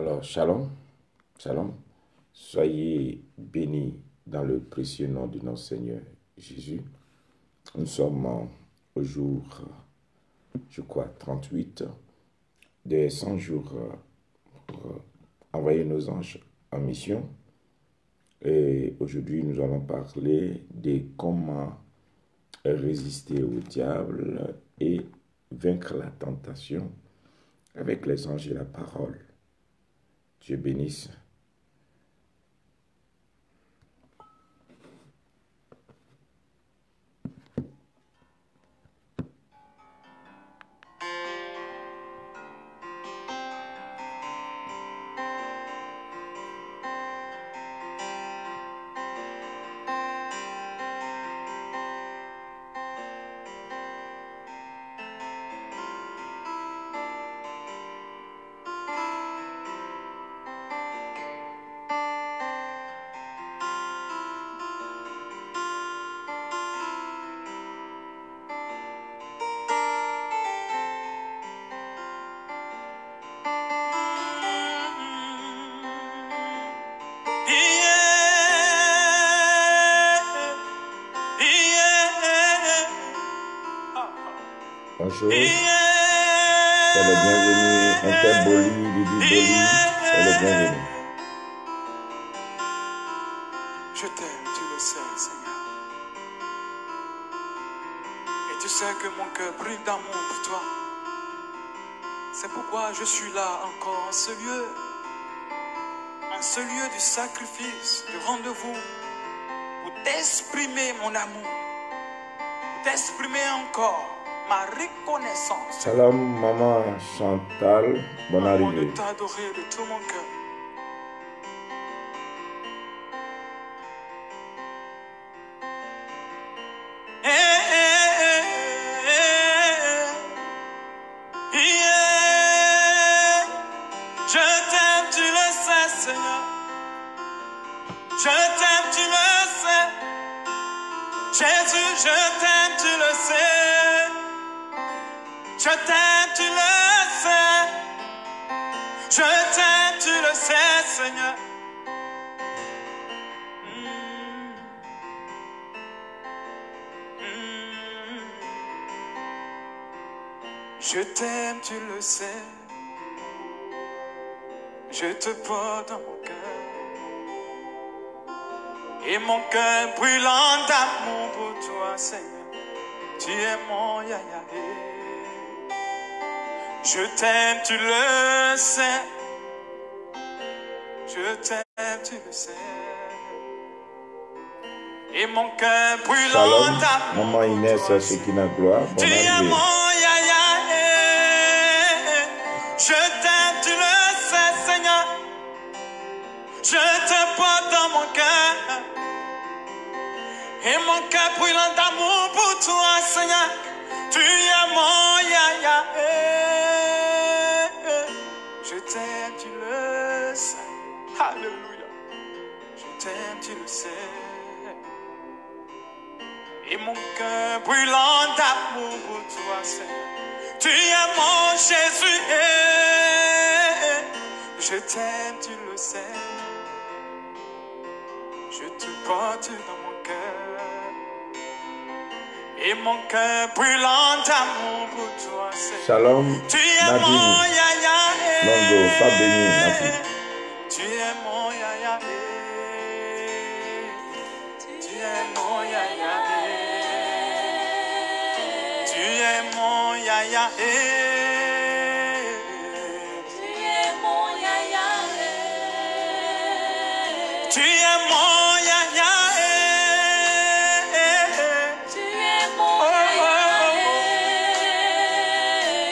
Alors, shalom, shalom, soyez bénis dans le précieux nom de notre Seigneur Jésus. Nous sommes au jour, je crois, 38 des 100 jours pour envoyer nos anges en mission. Et aujourd'hui, nous allons parler de comment résister au diable et vaincre la tentation avec les anges et la parole. Dieu bénisse. Bonjour, c'est le bienvenu, Interboli, Lydie Boli, c'est le bienvenu. Je t'aime, tu le sais, Seigneur. Et tu sais que mon cœur brille d'amour pour toi. C'est pourquoi je suis là encore en ce lieu du sacrifice, du rendez-vous, pour t'exprimer mon amour, pour t'exprimer encore ma reconnaissance. Salam, maman Chantal, bonne arrivée. De t'adorer de tout mon cœur. Je t'aime, tu le sais, Seigneur. Je t'aime, tu le sais. Jésus, je t'aime, tu le sais. Je t'aime, tu le sais. Je t'aime, tu le sais, Seigneur. Je t'aime, tu le sais. Je te porte dans mon cœur. Et mon cœur brûlant d'amour pour toi, Seigneur. Tu es mon yaya. Je t'aime, tu le sais. Je t'aime, tu le sais. Et mon cœur brûlant Shalom, d'amour maman Inès, pour toi, Sekina Gloire, tu bonne es arrivée. mon yaya. Je t'aime, tu le sais, Seigneur. Je te porte dans mon cœur. Et mon cœur brûlant d'amour pour toi, Seigneur. Tu es mon yaya. Je t'aime, tu le sais. Alléluia. Je t'aime, tu le sais. Et mon cœur brûlant d'amour pour toi, Seigneur. Tu es mon Jésus. Je t'aime, tu le sais. Je te porte dans mon cœur. Et mon cœur brûlant d'amour pour toi, Seigneur. Shalom, Tu es Nadine, mon yaya. Longo, sois béni, ma fille. Tu es mon yaya. Tu es mon yaya. Tu es mon yaya. Tu es mon yaya. Tu es mon yaya. Tu es mon yaya.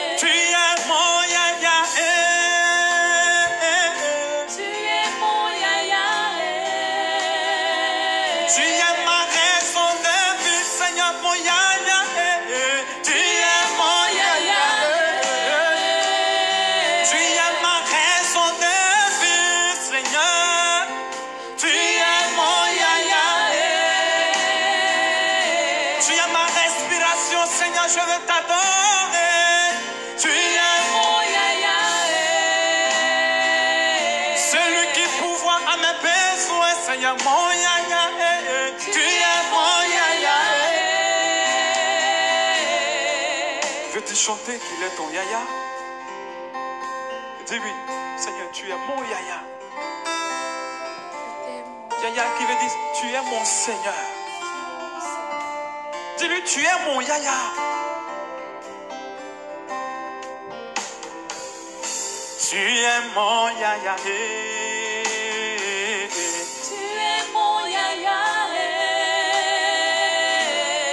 Tu es mon yaya. Tu es mon yaya. Tu es ma raison de vie, Seigneur, mon yaya. Tu es mon yaya. Tu es ma raison de vie, Seigneur. Tu es mon yaya. Tu es ma respiration, Seigneur, je veux t'adorer. Tu es mon Mon yaya. Seigneur, mon yaya, tu es mon yaya. Veux-tu chanter qu'il est ton yaya? Dis-lui, Seigneur, tu es mon yaya. Yaya qui veut dire, tu es mon Seigneur. Dis-lui, tu es mon yaya. Tu es mon yaya. Tu es mon yaya.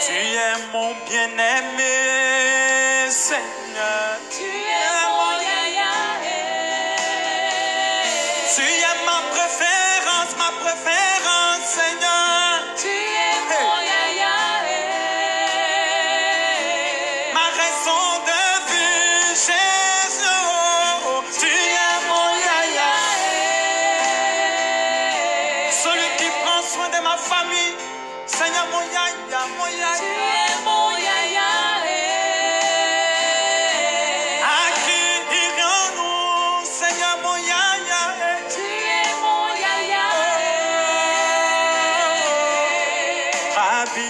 Tu es mon bien-aimé, Seigneur. Tu es mon yaya. Tu es ma préférence, Seigneur. Tu es mon yaya. Ma raison de vie, Jésus. Tu es mon yaya. Celui qui prend soin de ma famille, Seigneur, mon yaya, mon Tu yaya. es mon yaya. À qui irions-nous, Seigneur, mon yaya? Tu es mon yaya. Rabbi,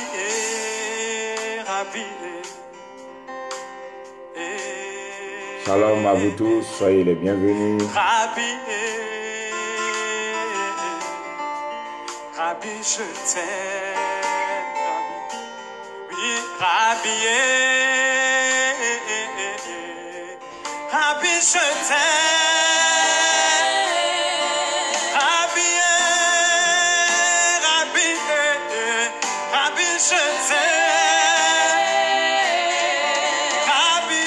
Rabbi. Shalom à vous tous, soyez les bienvenus. Rabbi, Rabbi, je t'aime. Oui, Rabbi, Rabbi, je t'aime. Rabbi, Rabbi, Rabbi, je t'aime. Rabbi,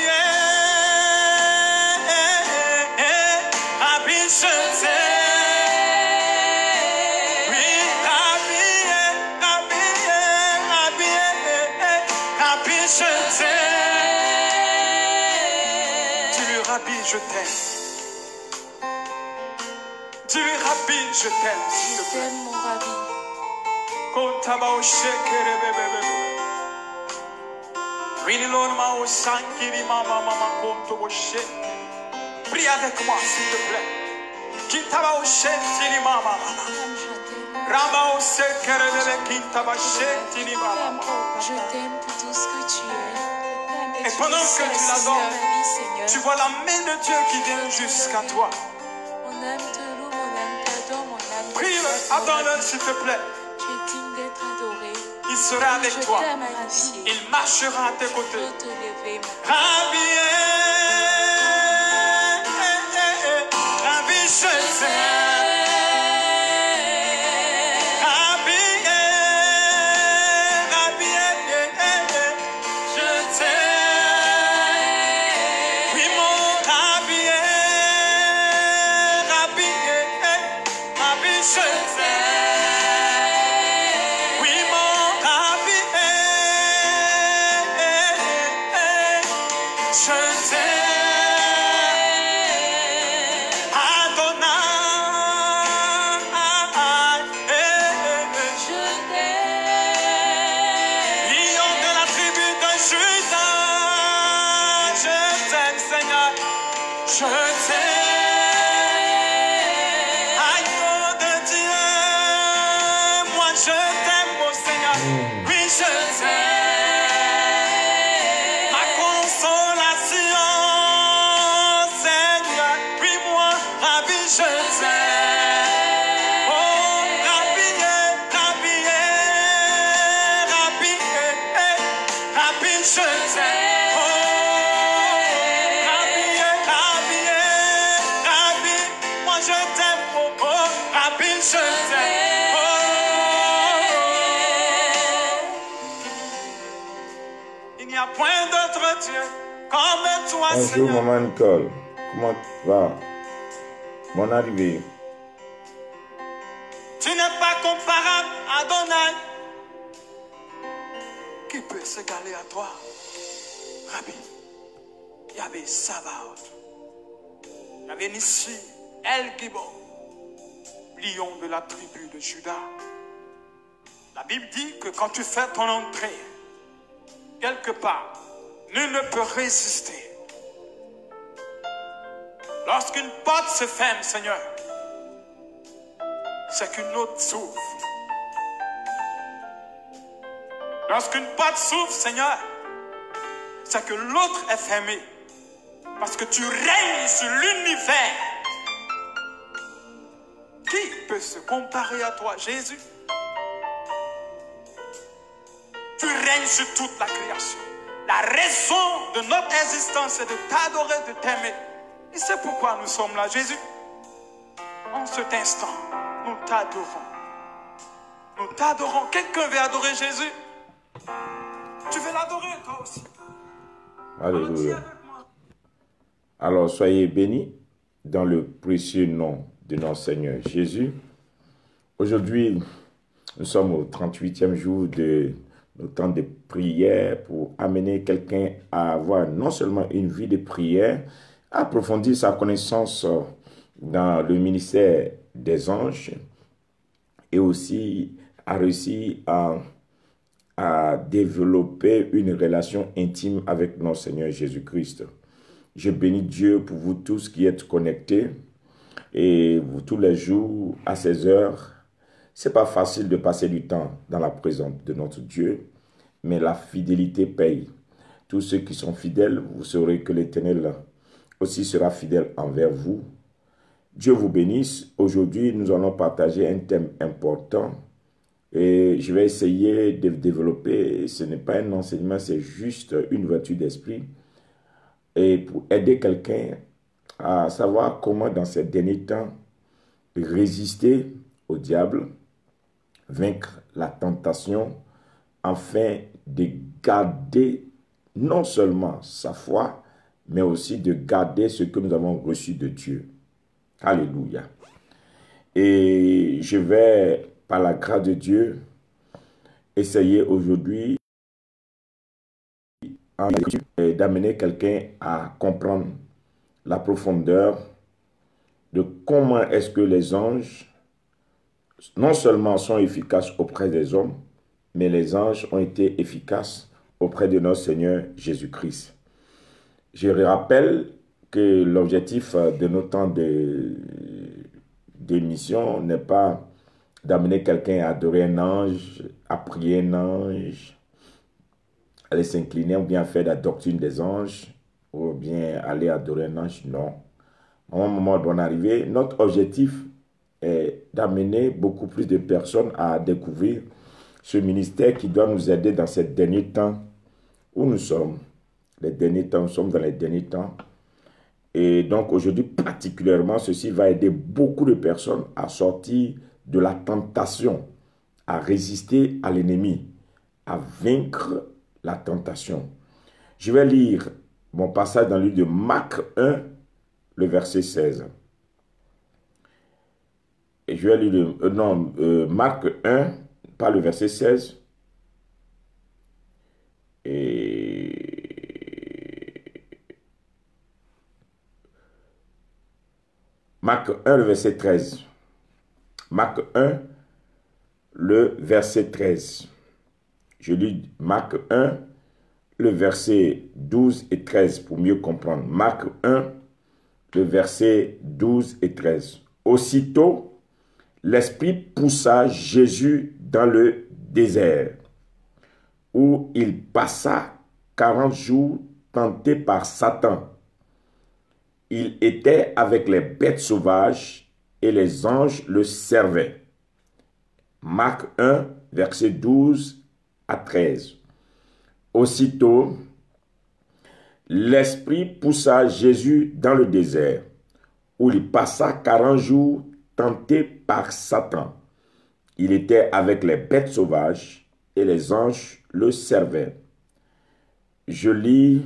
Rabbi, je t'aime. Oui, Rabbi, Rabbi, Rabbi, Rabbi, je t'aime. Dis-lui, Rabbi, je t'aime. Dis-lui, Rabbi, je t'aime, s'il te Je plaît. t'aime, mon rabbi. Kontabao shekere bebe. Rini lor ma o sankiri mama konto o she. Prie avec moi, s'il te plaît. Kintabao shekiri mama. Je t'aime. Rama o sekere bebe kintaba shekiri mama. Je t'aime pour tout ce que tu es. Et pendant que tu l'adores, ma vie, Seigneur. tu vois la main de Dieu qui vient jusqu'à toi. Mon âme te loue, mon âme t'adore, mon âme Prie-le, adore-le, s'il te plaît. Tu es digne d'être adoré. Il sera avec Je toi. t'aime, magnifié. Il marchera à tes Je côtés. peux te lever, mon Rabbi, Rabbi, je t'aime. Rabbi, Rabbi, je t'aime. Oui, mon Rabbi, Rabbi, Rabbi, je t'aime. Oui, mon Rabbi, je t'aime. Adonai, Je t'aime. lion de la tribu de Juda, je t'aime, Seigneur, je t'aime. Agneau de Dieu, moi je t'aime, mon Seigneur, oui je t'aime. Ma consolation, Seigneur, oui moi, Rabbi, je t'aime. Oh, Rabbi, Rabbi, Rabbi, Rabbi, je t'aime. Oh, Rabbi, Rabbi, Rabbi, moi je t'aime. Oh, oh, Rabbi, je t'aime. Oh, il n'y a point d'autre Dieu comme toi, Bonjour Seigneur. maman Nicole, comment tu vas? Bonne arrivée. Tu n'es pas comparable à Adonai. Qui peut s'égaler à toi? Rabbi, Yahvé Sabaoth, Yahvé Nissi, El Gibor, lion de la tribu de Juda. La Bible dit que quand tu fais ton entrée, quelque part, nul ne peut résister. Lorsqu'une porte se ferme, Seigneur, c'est qu'une autre s'ouvre. Lorsqu'une porte s'ouvre, Seigneur, c'est que l'autre est fermée. Parce que tu règnes sur l'univers. Qui peut se comparer à toi, Jésus? Tu règnes sur toute la création. La raison de notre existence, c'est de t'adorer, de t'aimer. Et c'est pourquoi nous sommes là, Jésus. En cet instant, nous t'adorons. Nous t'adorons. Quelqu'un veut adorer Jésus? Tu veux l'adorer, toi aussi? Alléluia. Alors, soyez bénis dans le précieux nom de notre Seigneur Jésus. Aujourd'hui, nous sommes au 38e jour de notre temps de prière pour amener quelqu'un à avoir non seulement une vie de prière, à approfondir sa connaissance dans le ministère des anges et aussi à réussir à développer une relation intime avec notre Seigneur Jésus-Christ. Je bénis Dieu pour vous tous qui êtes connectés et vous tous les jours à ces heures. C'est pas facile de passer du temps dans la présence de notre Dieu, mais la fidélité paye. Tous ceux qui sont fidèles, vous saurez que l'Éternel aussi sera fidèle envers vous. Dieu vous bénisse. Aujourd'hui, nous allons partager un thème important et je vais essayer de développer. Ce n'est pas un enseignement, c'est juste une ouverture d'esprit. Et pour aider quelqu'un à savoir comment dans ces derniers temps résister au diable, vaincre la tentation, afin de garder non seulement sa foi, mais aussi de garder ce que nous avons reçu de Dieu. Alléluia. Et je vais, par la grâce de Dieu, essayer aujourd'hui d'amener quelqu'un à comprendre la profondeur de comment est-ce que les anges non seulement sont efficaces auprès des hommes, mais les anges ont été efficaces auprès de notre Seigneur Jésus-Christ. Je rappelle que l'objectif de nos temps d'émission n'est pas d'amener quelqu'un à adorer un ange, à prier un ange, aller s'incliner ou bien faire la doctrine des anges, ou bien aller adorer un ange, non. À un moment de mon arrivée, notre objectif est d'amener beaucoup plus de personnes à découvrir ce ministère qui doit nous aider dans ces derniers temps où nous sommes. Les derniers temps, nous sommes dans les derniers temps. Et donc aujourd'hui, particulièrement, ceci va aider beaucoup de personnes à sortir de la tentation, à résister à l'ennemi, à vaincre la tentation. Je vais lire mon passage dans le livre de Marc 1, le verset 16. Et je vais lire Marc 1, pas le verset 16. Marc 1, le verset 13. Marc 1, le verset 13. Je lis Marc 1, le verset 12 et 13 pour mieux comprendre. Marc 1, le verset 12 et 13. Aussitôt, l'Esprit poussa Jésus dans le désert, où il passa 40 jours tenté par Satan. Il était avec les bêtes sauvages et les anges le servaient. Marc 1, verset 12 à 13. Aussitôt, l'Esprit poussa Jésus dans le désert, où il passa 40 jours tenté par Satan. Il était avec les bêtes sauvages et les anges le servaient. Je lis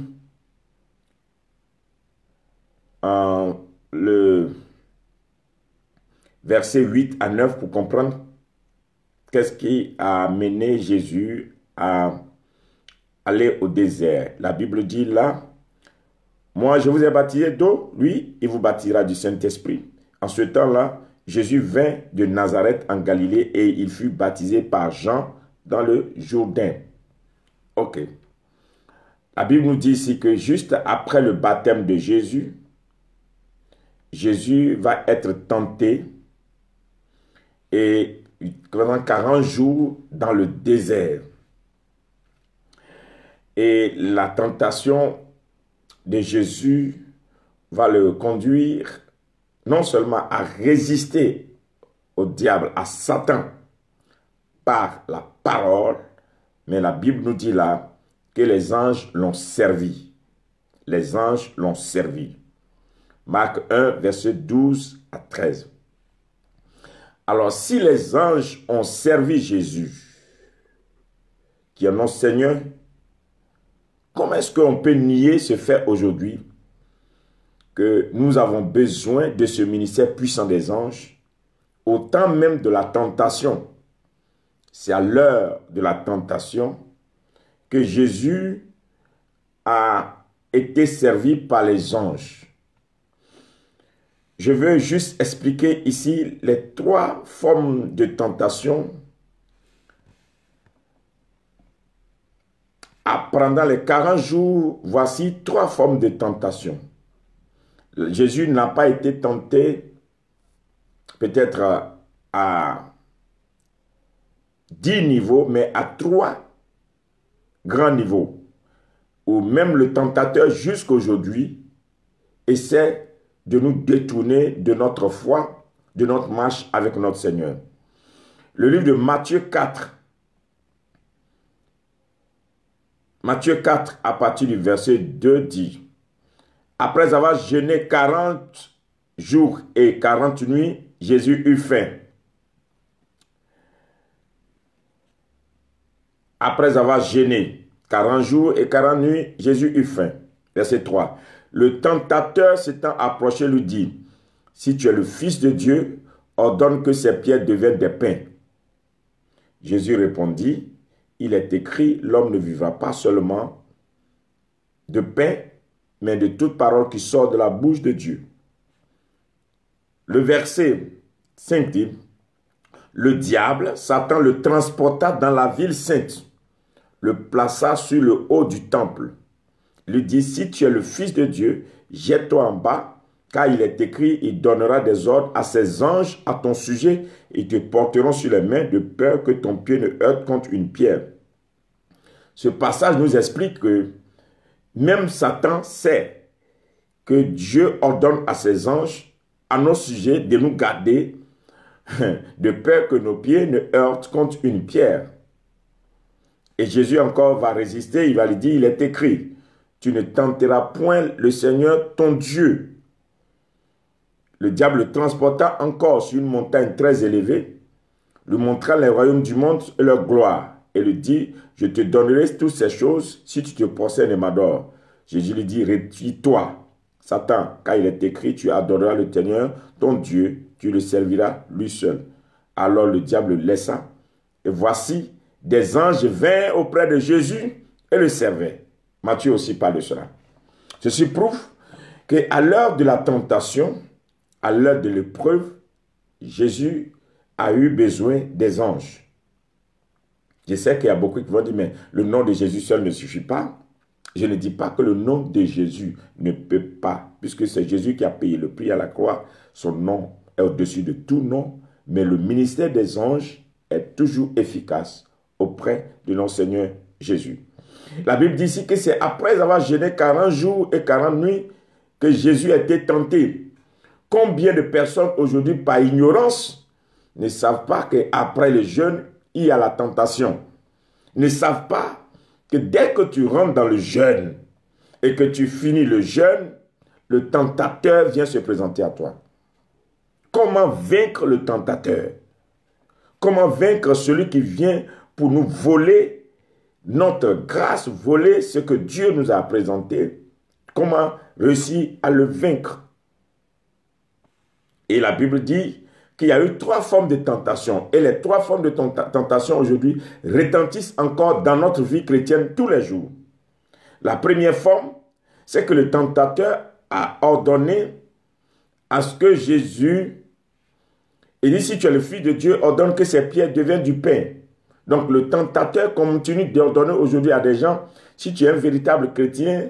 le verset 8 à 9 pour comprendre qu'est-ce qui a amené Jésus à aller au désert. La Bible dit là, « Moi, je vous ai baptisé d'eau, lui, il vous baptisera du Saint-Esprit. » En ce temps-là, Jésus vint de Nazareth en Galilée et il fut baptisé par Jean dans le Jourdain. Ok. La Bible nous dit ici que juste après le baptême de Jésus, Jésus va être tenté et pendant 40 jours dans le désert. Et la tentation de Jésus va le conduire non seulement à résister au diable, à Satan, par la parole, mais la Bible nous dit là que les anges l'ont servi. Les anges l'ont servi. Marc 1, verset 12 à 13. Alors, si les anges ont servi Jésus, qui est notre Seigneur, comment est-ce qu'on peut nier ce fait aujourd'hui que nous avons besoin de ce ministère puissant des anges au temps même de la tentation? C'est à l'heure de la tentation que Jésus a été servi par les anges. Je veux juste expliquer ici les 3 formes de tentation. Pendant les 40 jours, voici 3 formes de tentation. Jésus n'a pas été tenté peut-être à 10 niveaux, mais à 3 grands niveaux, où même le tentateur jusqu'aujourd'hui essaie de nous détourner de notre foi, de notre marche avec notre Seigneur. Le livre de Matthieu 4, à partir du verset 2 dit, « Après avoir jeûné 40 jours et 40 nuits, Jésus eut faim. Après avoir jeûné 40 jours et 40 nuits, Jésus eut faim. » Verset 3. Le tentateur s'étant approché lui dit, « Si tu es le Fils de Dieu, ordonne que ces pierres deviennent des pains. » Jésus répondit, « Il est écrit, l'homme ne vivra pas seulement de pain, mais de toute parole qui sort de la bouche de Dieu. » Le verset 5 dit, « Le diable, Satan, le transporta dans la ville sainte, le plaça sur le haut du temple. Lui dit, si tu es le Fils de Dieu, jette-toi en bas, car il est écrit, il donnera des ordres à ses anges à ton sujet, ils te porteront sur les mains de peur que ton pied ne heurte contre une pierre. » Ce passage nous explique que même Satan sait que Dieu ordonne à ses anges, à nos sujets, de nous garder, de peur que nos pieds ne heurtent contre une pierre. Et Jésus encore va résister, il va lui dire, il est écrit, tu ne tenteras point le Seigneur ton Dieu. Le diable le transporta encore sur une montagne très élevée, lui montra les royaumes du monde et leur gloire, et lui dit, je te donnerai toutes ces choses si tu te prosternes et m'adores. Jésus lui dit, retire-toi, Satan, car il est écrit, tu adoreras le Seigneur ton Dieu, tu le serviras lui seul. Alors le diable le laissa, et voici, des anges vinrent auprès de Jésus et le servaient. Matthieu aussi parle de cela. Ceci prouve qu'à l'heure de la tentation, à l'heure de l'épreuve, Jésus a eu besoin des anges. Je sais qu'il y a beaucoup qui vont dire, mais le nom de Jésus seul ne suffit pas. Je ne dis pas que le nom de Jésus ne peut pas, puisque c'est Jésus qui a payé le prix à la croix. Son nom est au-dessus de tout nom, mais le ministère des anges est toujours efficace auprès de notre Seigneur Jésus. La Bible dit ici que c'est après avoir jeûné 40 jours et 40 nuits que Jésus a été tenté. Combien de personnes aujourd'hui, par ignorance, ne savent pas qu'après le jeûne, il y a la tentation. Ne savent pas que dès que tu rentres dans le jeûne et que tu finis le jeûne, le tentateur vient se présenter à toi. Comment vaincre le tentateur? Comment vaincre celui qui vient pour nous voler notre grâce, voler ce que Dieu nous a présenté? Comment réussir à le vaincre? Et la Bible dit qu'il y a eu 3 formes de tentation. Et les 3 formes de tentation aujourd'hui retentissent encore dans notre vie chrétienne tous les jours. La première forme, c'est que le tentateur a ordonné à ce que Jésus, il dit, si tu es le Fils de Dieu, ordonne que ces pierres deviennent du pain. Donc le tentateur continue d'ordonner aujourd'hui à des gens, si tu es un véritable chrétien,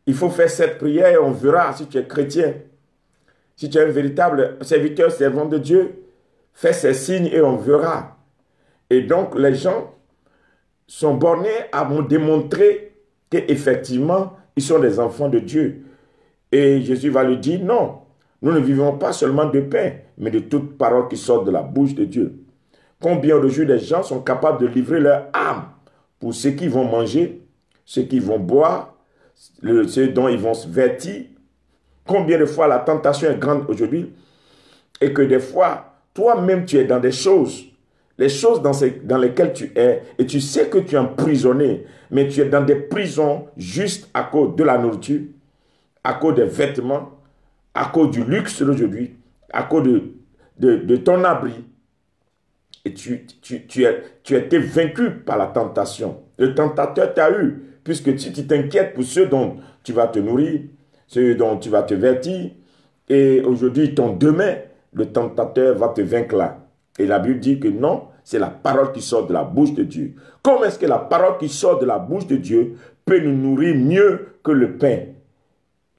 il faut faire cette prière et on verra si tu es chrétien. Si tu es un véritable serviteur, servant de Dieu, fais ces signes et on verra. Et donc, les gens sont bornés à me démontrer qu'effectivement, ils sont des enfants de Dieu. Et Jésus va lui dire, non, nous ne vivons pas seulement de pain, mais de toute parole qui sort de la bouche de Dieu. Combien aujourd'hui les gens sont capables de livrer leur âme pour ce qu'ils vont manger, ce qu'ils vont boire, ce dont ils vont se vêtir. Combien de fois la tentation est grande aujourd'hui et que des fois, toi-même tu es dans des choses, les choses dans lesquelles tu es et tu sais que tu es emprisonné, mais tu es dans des prisons juste à cause de la nourriture, à cause des vêtements, à cause du luxe d'aujourd'hui, à cause de ton abri. Et tu as été vaincu par la tentation. Le tentateur t'a eu, puisque tu t'inquiètes pour ceux dont tu vas te nourrir, ceux dont tu vas te vêtir. Et aujourd'hui, ton demain, le tentateur va te vaincre là. Et la Bible dit que non, c'est la parole qui sort de la bouche de Dieu. Comment est-ce que la parole qui sort de la bouche de Dieu peut nous nourrir mieux que le pain?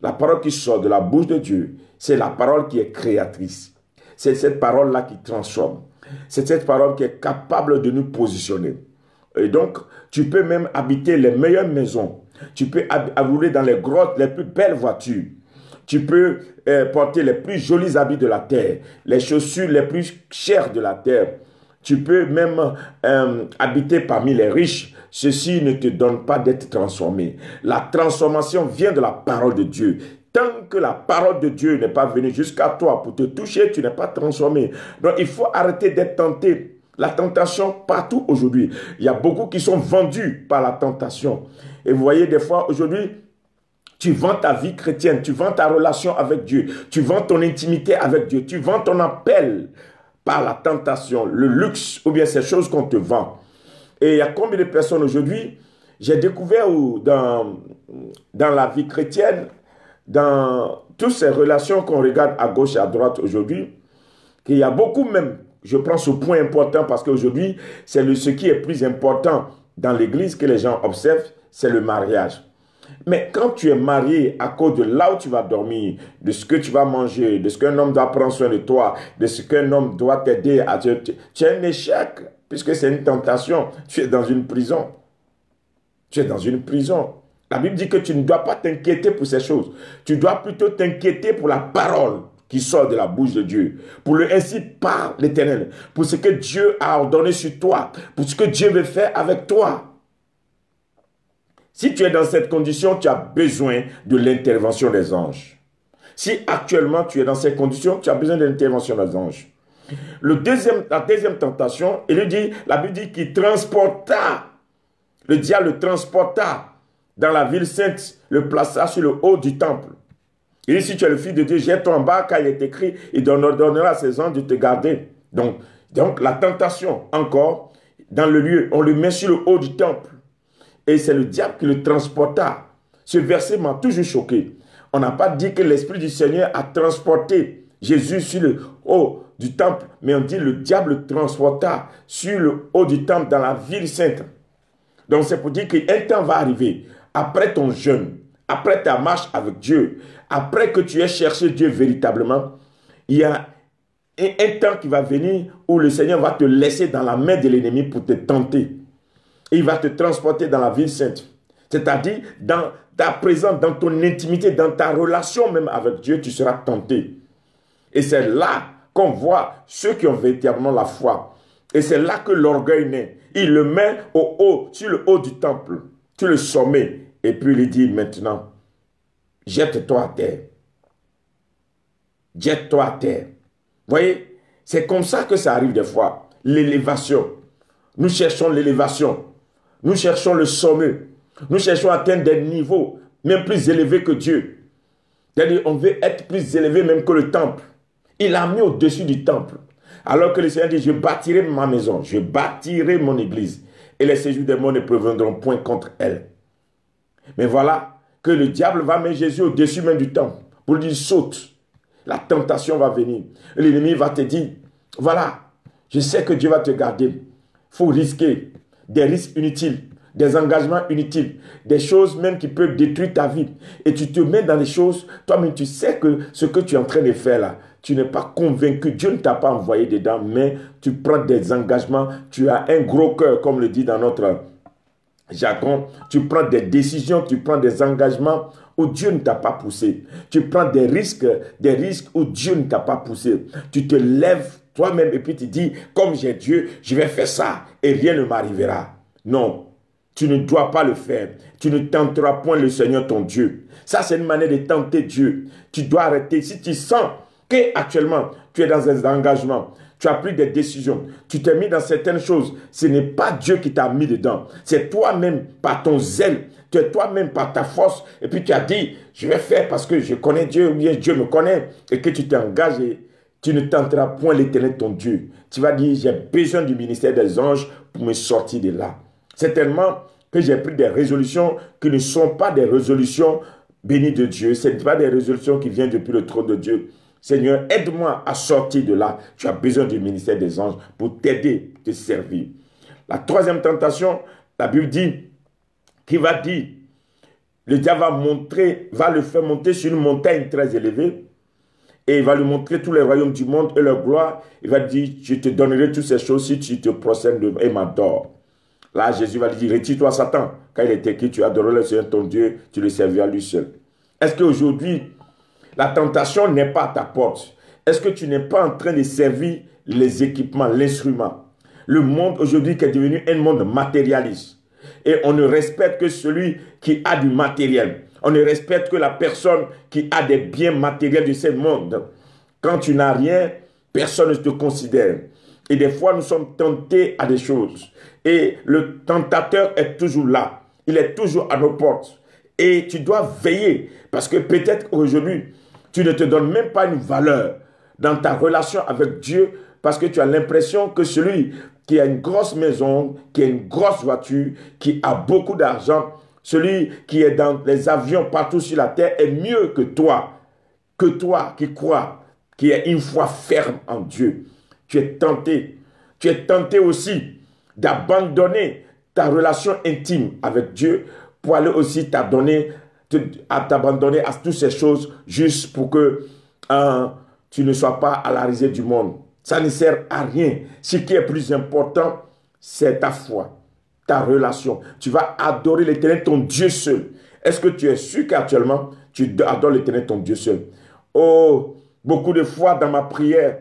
La parole qui sort de la bouche de Dieu, c'est la parole qui est créatrice. C'est cette parole-là qui transforme. C'est cette parole qui est capable de nous positionner. Et donc, tu peux même habiter les meilleures maisons. Tu peux rouler dans les grottes, les plus belles voitures. Tu peux porter les plus jolis habits de la terre, les chaussures les plus chères de la terre. Tu peux même habiter parmi les riches. Ceci ne te donne pas d'être transformé. La transformation vient de la parole de Dieu. Tant que la parole de Dieu n'est pas venue jusqu'à toi pour te toucher, tu n'es pas transformé. Donc, il faut arrêter d'être tenté. La tentation partout aujourd'hui. Il y a beaucoup qui sont vendus par la tentation. Et vous voyez, des fois, aujourd'hui, tu vends ta vie chrétienne, tu vends ta relation avec Dieu, tu vends ton intimité avec Dieu, tu vends ton appel par la tentation, le luxe ou bien ces choses qu'on te vend. Et il y a combien de personnes aujourd'hui, j'ai découvert dans la vie chrétienne, dans toutes ces relations qu'on regarde à gauche et à droite aujourd'hui, qu'il y a beaucoup même, je prends ce point important parce qu'aujourd'hui, c'est ce qui est plus important dans l'église que les gens observent, c'est le mariage. Mais quand tu es marié à cause de là où tu vas dormir, de ce que tu vas manger, de ce qu'un homme doit prendre soin de toi, de ce qu'un homme doit t'aider à tu es un échec, puisque c'est une tentation. Tu es dans une prison. Tu es dans une prison. La Bible dit que tu ne dois pas t'inquiéter pour ces choses. Tu dois plutôt t'inquiéter pour la parole qui sort de la bouche de Dieu. Pour le ainsi par l'Éternel. Pour ce que Dieu a ordonné sur toi. Pour ce que Dieu veut faire avec toi. Si tu es dans cette condition, tu as besoin de l'intervention des anges. Si actuellement tu es dans ces conditions, tu as besoin de l'intervention des anges. La deuxième tentation, la Bible dit qu'il transporta, le diable le transporta dans la ville sainte, le plaça sur le haut du temple. Il dit, si tu es le fils de Dieu, jette-toi en bas, car il est écrit, il ordonnera à ses anges de te garder. Donc la tentation, encore, dans le lieu, on le met sur le haut du temple. Et c'est le diable qui le transporta. Ce verset m'a toujours choqué. On n'a pas dit que l'Esprit du Seigneur a transporté Jésus sur le haut du temple, mais on dit le diable le transporta sur le haut du temple dans la ville sainte. Donc c'est pour dire qu'un temps va arriver, après ton jeûne, après ta marche avec Dieu, après que tu aies cherché Dieu véritablement, il y a un temps qui va venir où le Seigneur va te laisser dans la main de l'ennemi pour te tenter. Il va te transporter dans la ville sainte. C'est-à-dire, dans ta présence, dans ton intimité, dans ta relation même avec Dieu, tu seras tenté. Et c'est là qu'on voit ceux qui ont véritablement la foi. Et c'est là que l'orgueil naît. Il le met au haut, sur le haut du temple, sur le sommet. Et puis il dit maintenant, jette-toi à terre. Jette-toi à terre. Vous voyez, c'est comme ça que ça arrive des fois. L'élévation. Nous cherchons l'élévation. Nous cherchons le sommet. Nous cherchons à atteindre des niveaux même plus élevés que Dieu. C'est-à-dire, on veut être plus élevé même que le temple. Il a mis au-dessus du temple. Alors que le Seigneur dit, je bâtirai ma maison, je bâtirai mon église. Et les séjours des morts ne préviendront point contre elle. Mais voilà que le diable va mettre Jésus au-dessus même du temple. Pour lui dire, saute. La tentation va venir. L'ennemi va te dire, voilà, je sais que Dieu va te garder. Il faut risquer des risques inutiles. des engagements inutiles, des choses même qui peuvent détruire ta vie. Et tu te mets dans des choses, toi-même tu sais que ce que tu es en train de faire là, tu n'es pas convaincu, Dieu ne t'a pas envoyé dedans, mais tu prends des engagements, tu as un gros cœur, comme le dit dans notre jargon, tu prends des décisions, tu prends des engagements où Dieu ne t'a pas poussé. Tu prends des risques où Dieu ne t'a pas poussé. Tu te lèves toi-même et puis tu dis, comme j'ai Dieu, je vais faire ça et rien ne m'arrivera. Non, tu ne dois pas le faire. Tu ne tenteras point le Seigneur ton Dieu. Ça, c'est une manière de tenter Dieu. Tu dois arrêter. Si tu sens qu'actuellement, tu es dans un engagement, tu as pris des décisions, tu t'es mis dans certaines choses, ce n'est pas Dieu qui t'a mis dedans. C'est toi-même par ton zèle, tu es toi-même par ta force, et puis tu as dit, je vais faire parce que je connais Dieu, ou bien Dieu me connaît, et que tu t'es engagé, tu ne tenteras point l'Éternel ton Dieu. Tu vas dire, j'ai besoin du ministère des anges pour me sortir de là. C'est tellement que j'ai pris des résolutions qui ne sont pas des résolutions bénies de Dieu, ce n'est pas des résolutions qui viennent depuis le trône de Dieu. Seigneur, aide-moi à sortir de là. Tu as besoin du ministère des anges pour t'aider, te servir. La troisième tentation, la Bible dit, qui va dire, le diable va le faire monter sur une montagne très élevée et il va lui montrer tous les royaumes du monde et leur gloire. Il va dire, je te donnerai toutes ces choses si tu te prosternes devant et m'adores. Là, Jésus va lui dire, retire-toi Satan. Quand il est écrit, tu adoreras le Seigneur ton Dieu, tu le serviras lui seul. Est-ce qu'aujourd'hui, la tentation n'est pas à ta porte? Est-ce que tu n'es pas en train de servir les équipements, l'instrument? Le monde aujourd'hui qui est devenu un monde matérialiste. Et on ne respecte que celui qui a du matériel. On ne respecte que la personne qui a des biens matériels de ce monde. Quand tu n'as rien, personne ne te considère. Et des fois, nous sommes tentés à des choses. Et le tentateur est toujours là. Il est toujours à nos portes. Et tu dois veiller. Parce que peut-être aujourd'hui, tu ne te donnes même pas une valeur dans ta relation avec Dieu parce que tu as l'impression que celui qui a une grosse maison, qui a une grosse voiture, qui a beaucoup d'argent, celui qui est dans les avions partout sur la terre est mieux que toi qui crois, qui a une foi ferme en Dieu. Tu es tenté. Tu es tenté aussi d'abandonner ta relation intime avec Dieu pour aller aussi t'abandonner à toutes ces choses juste pour que tu ne sois pas à la risée du monde. Ça ne sert à rien. Ce qui est plus important, c'est ta foi, ta relation. Tu vas adorer l'Éternel, ton Dieu seul. Est-ce que tu es sûr qu'actuellement, tu adores l'Éternel, ton Dieu seul? Oh, beaucoup de fois dans ma prière,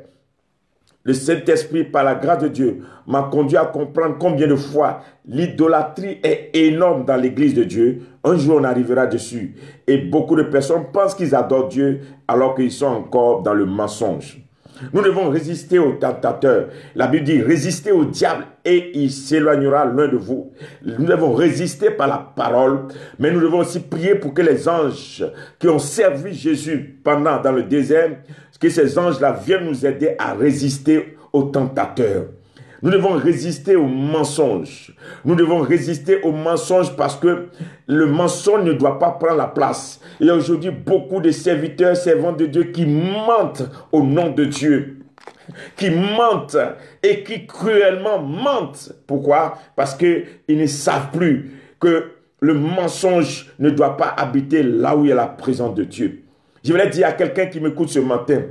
le Saint-Esprit, par la grâce de Dieu, m'a conduit à comprendre combien de fois l'idolâtrie est énorme dans l'église de Dieu. Un jour, on arrivera dessus. Et beaucoup de personnes pensent qu'ils adorent Dieu alors qu'ils sont encore dans le mensonge. Nous devons résister aux tentateurs. La Bible dit, résistez au diable et il s'éloignera loin de vous. Nous devons résister par la parole, mais nous devons aussi prier pour que les anges qui ont servi Jésus dans le désert, que ces anges-là viennent nous aider à résister aux tentateurs. Nous devons résister aux mensonges. Nous devons résister aux mensonges parce que le mensonge ne doit pas prendre la place. Il y a aujourd'hui beaucoup de serviteurs, servants de Dieu qui mentent au nom de Dieu. Qui mentent et qui cruellement mentent. Pourquoi? Parce qu'ils ne savent plus que le mensonge ne doit pas habiter là où il y a la présence de Dieu. Je voulais dire à quelqu'un qui m'écoute ce matin,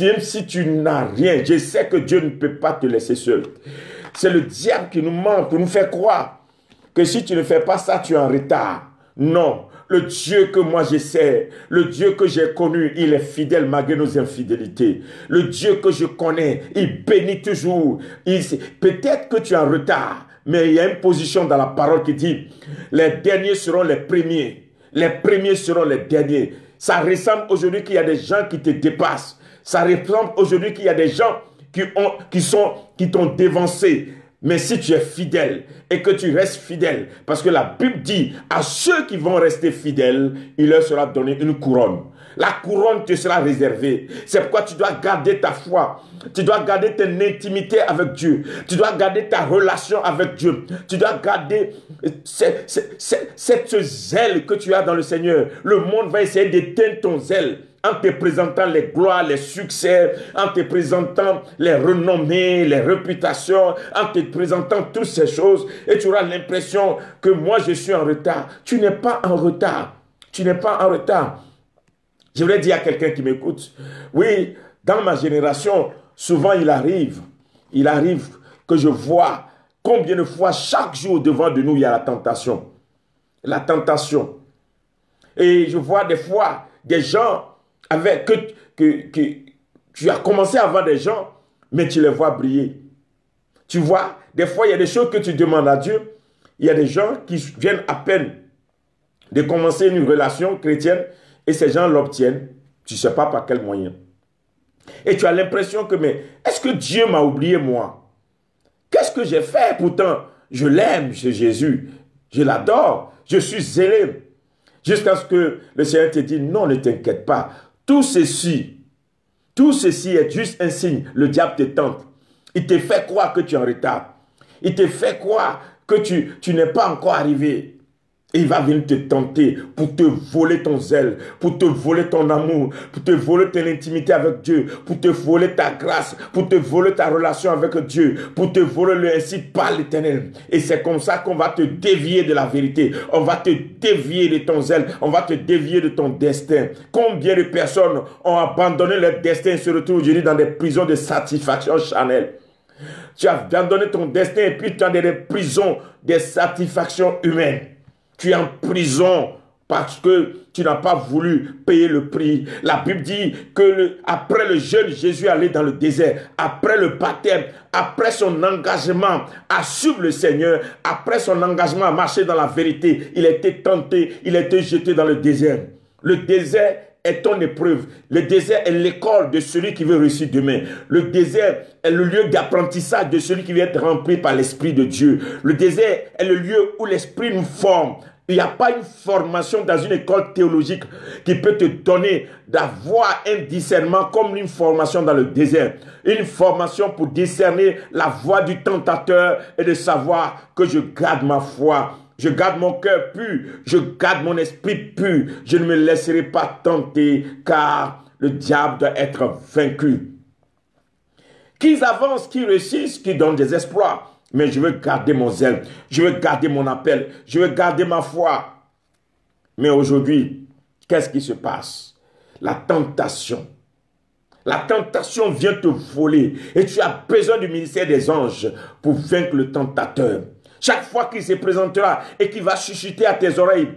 même si tu n'as rien, je sais que Dieu ne peut pas te laisser seul. C'est le diable qui nous ment pour nous faire croire que si tu ne fais pas ça, tu es en retard. Non, le Dieu que moi je sais, le Dieu que j'ai connu, il est fidèle malgré nos infidélités. Le Dieu que je connais, il bénit toujours. Peut-être que tu es en retard, mais il y a une position dans la parole qui dit, les derniers seront les premiers. Les premiers seront les derniers. Ça ressemble aujourd'hui qu'il y a des gens qui te dépassent. Ça ressemble aujourd'hui qu'il y a des gens qui t'ont dévancé. Mais si tu es fidèle et que tu restes fidèle, parce que la Bible dit, à ceux qui vont rester fidèles, il leur sera donné une couronne. La couronne te sera réservée. C'est pourquoi tu dois garder ta foi. Tu dois garder ton intimité avec Dieu. Tu dois garder ta relation avec Dieu. Tu dois garder cette zèle que tu as dans le Seigneur. Le monde va essayer d'éteindre ton zèle. en te présentant les gloires, les succès, en te présentant les renommées, les réputations, en te présentant toutes ces choses, et tu auras l'impression que moi je suis en retard. Tu n'es pas en retard. Tu n'es pas en retard. Je voudrais dire à quelqu'un qui m'écoute, oui, dans ma génération, souvent il arrive que je vois combien de fois chaque jour devant de nous il y a la tentation. La tentation. Et je vois des fois des gens avec que tu as commencé à voir des gens, mais tu les vois briller. Tu vois, des fois il y a des choses que tu demandes à Dieu. Il y a des gens qui viennent à peine de commencer une relation chrétienne et ces gens l'obtiennent. Tu ne sais pas par quel moyen. Et tu as l'impression que, mais est-ce que Dieu m'a oublié moi? Qu'est-ce que j'ai fait? Pourtant, je l'aime, c'est Jésus. Je l'adore. Je suis zélé. Jusqu'à ce que le Seigneur te dise, non, ne t'inquiète pas. Tout ceci est juste un signe. Le diable te tente. Il te fait croire que tu es en retard. Il te fait croire que tu n'es pas encore arrivé. Et il va venir te tenter pour te voler ton zèle, pour te voler ton amour, pour te voler ton intimité avec Dieu, pour te voler ta grâce, pour te voler ta relation avec Dieu, pour te voler le ainsi par l'Éternel. Et c'est comme ça qu'on va te dévier de la vérité. On va te dévier de ton zèle. On va te dévier de ton destin. Combien de personnes ont abandonné leur destin et se retrouvent aujourd'hui dans des prisons de satisfaction charnelle? Tu as abandonné ton destin et puis tu es dans des prisons de satisfaction humaine. Tu es en prison parce que tu n'as pas voulu payer le prix. La Bible dit que après le jeune Jésus allait dans le désert, après le baptême, après son engagement à suivre le Seigneur, après son engagement à marcher dans la vérité, il a été tenté, il a été jeté dans le désert. Le désert est ton épreuve. Le désert est l'école de celui qui veut réussir demain. Le désert est le lieu d'apprentissage de celui qui veut être rempli par l'Esprit de Dieu. Le désert est le lieu où l'Esprit nous forme. Il n'y a pas une formation dans une école théologique qui peut te donner d'avoir un discernement comme une formation dans le désert. Une formation pour discerner la voix du tentateur et de savoir que je garde ma foi. Je garde mon cœur pur, je garde mon esprit pur. Je ne me laisserai pas tenter car le diable doit être vaincu. Qu'ils avancent, qu'ils réussissent, qu'ils donnent des exploits. Mais je veux garder mon zèle, je veux garder mon appel, je veux garder ma foi. Mais aujourd'hui, qu'est-ce qui se passe? La tentation. La tentation vient te voler et tu as besoin du ministère des anges pour vaincre le tentateur. Chaque fois qu'il se présentera et qu'il va chuchoter à tes oreilles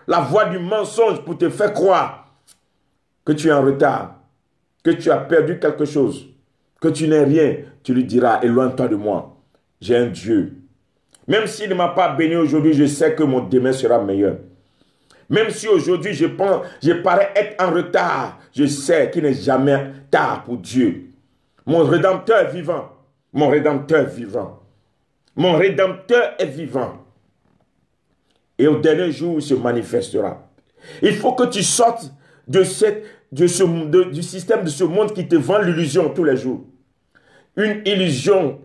la voix du mensonge pour te faire croire que tu es en retard, que tu as perdu quelque chose, que tu n'es rien, tu lui diras, éloigne-toi de moi. J'ai un Dieu. Même s'il ne m'a pas béni aujourd'hui, je sais que mon demain sera meilleur. Même si aujourd'hui je parais être en retard, je sais qu'il n'est jamais tard pour Dieu. Mon Rédempteur est vivant. Mon Rédempteur est vivant. Mon Rédempteur est vivant. Et au dernier jour, il se manifestera. Il faut que tu sortes du système de ce monde qui te vend l'illusion tous les jours. Une illusion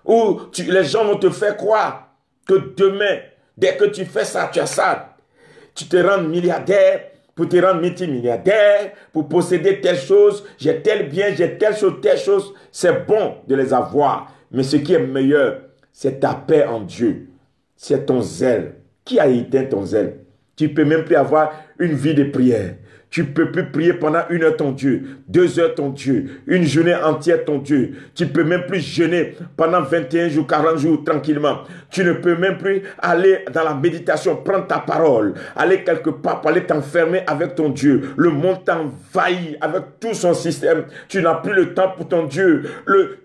où les gens vont te faire croire que demain, dès que tu fais ça, tu as ça. Tu te rends milliardaire, pour te rendre multimilliardaire, pour posséder telle chose, j'ai tel bien, j'ai telle chose. C'est bon de les avoir. Mais ce qui est meilleur, c'est ta paix en Dieu. C'est ton zèle. Qui a éteint ton zèle? Tu ne peux même plus avoir une vie de prière. Tu ne peux plus prier pendant 1 heure ton Dieu, 2 heures ton Dieu, une journée entière ton Dieu. Tu ne peux même plus jeûner pendant 21 jours, 40 jours tranquillement. Tu ne peux même plus aller dans la méditation, prendre ta parole, aller quelque part pour aller t'enfermer avec ton Dieu. Le monde t'envahit avec tout son système. Tu n'as plus le temps pour ton Dieu.